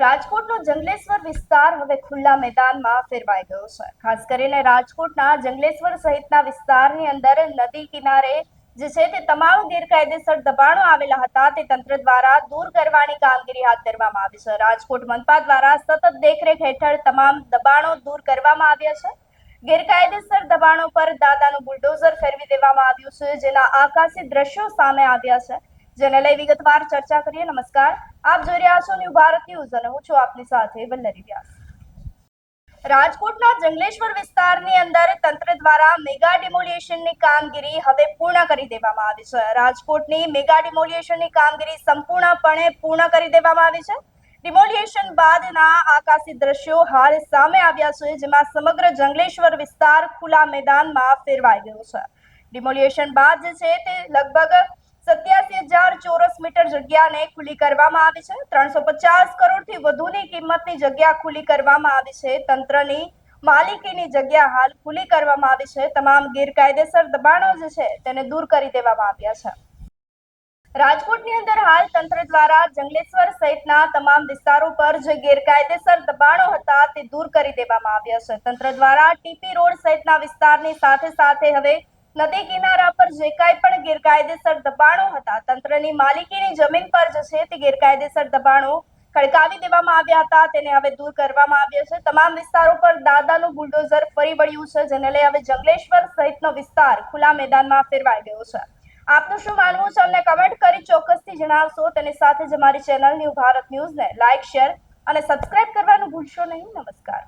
રાજકોટનો જંગલેશ્વર વિસ્તાર હવે ખુલ્લા મેદાનમાં ફેરવાઈ ગયો છે। ખાસ કરીને રાજકોટના જંગલેશ્વર સહિતના વિસ્તારની અંદર નદી કિનારે જે છે તે તમામ ગેરકાયદેસર દબાણો આવેલા હતા તે તંત્ર દ્વારા દૂર કરવાની કામગીરી હાથ ધરવામાં આવી છે। રાજકોટ મનપા દ્વારા સતત દેખરેખ હેઠળ તમામ દબાણો દૂર કરવામાં આવ્યા છે। ગેરકાયદેસર દબાણો પર દાદાનું બુલડોઝર ફેરવી દેવામાં આવ્યું છે, જેના આકાશી દ્રશ્યો સામે આવ્યા છે, જેને લઈ વિગતવાર ચર્ચા કરીએ। નમસ્કાર, આપ જોઈ રહ્યા છો ન્યૂ ભારત ન્યૂઝ અને હું છું આપની સાથે વલ્લરી વ્યાસ। રાજકોટના જંગલેશ્વર વિસ્તારની અંદર તંત્ર દ્વારા મેગા ડિમોલિશનની કામગીરી હવે પૂર્ણ કરી દેવામાં આવી છે। રાજકોટની મેગા ડિમોલિશનની કામગીરી સંપૂર્ણપણે પૂર્ણ કરી દેવામાં આવી છે। ડિમોલિશન બાદના આકાશી દ્રશ્યો હાલ સામે આવ્યા છે, જેમાં સમગ્ર જંગલેશ્વર વિસ્તાર ખુલ્લા મેદાનમાં ફેરવાઈ ગયો છે। ડિમોલિશન બાદ જે છે તે લગભગ 87,000 ચોરસ મીટર જગ્યાને ખુલ્લી કરવામાં આવી છે। 350 કરોડથી વધુની કિંમતની જગ્યા ખુલ્લી કરવામાં આવી છે। તંત્રની માલિકીની જગ્યા હાલ ખુલ્લી કરવામાં આવી છે। તમામ ગેરકાયદેસર દબાણો જે છે તેને દૂર કરી દેવામાં આવ્યા છે। રાજકોટની અંદર હાલ તંત્ર દ્વારા જંગલેશ્વર સહિતના તમામ વિસ્તારો પર જે ગેરકાયદેસર દબાણો હતા તે દૂર કરી દેવામાં આવ્યા છે। તંત્ર દ્વારા ટીપી રોડ સહિતના વિસ્તારની સાથે સાથે હવે નદી કિનારા પર જે કાંઈ પણ ગેરકાયદેસર દબાણો હતા, તંત્રની માલિકીની જમીન પર જે છે તે ગેરકાયદેસર દબાણો ખડકાવી દેવામાં આવ્યા હતા, તેને હવે દૂર કરવામાં આવ્યા છે। તમામ વિસ્તારો પર દાદાનું બુલડોઝર ફરી વળ્યું છે, જેને લઈ હવે જંગલેશ્વર સહિતનો વિસ્તાર ખુલ્લા મેદાનમાં ફેરવાઈ ગયો છે। આપનું શું માનવું છે અમને કમેન્ટ કરી ચોક્કસથી જણાવશો। તેની સાથે જ અમારી ચેનલ ન્યૂ ભારત ન્યૂઝને લાઇક, શેર અને સબસ્ક્રાઇબ કરવાનું ભૂલશો નહીં। નમસ્કાર।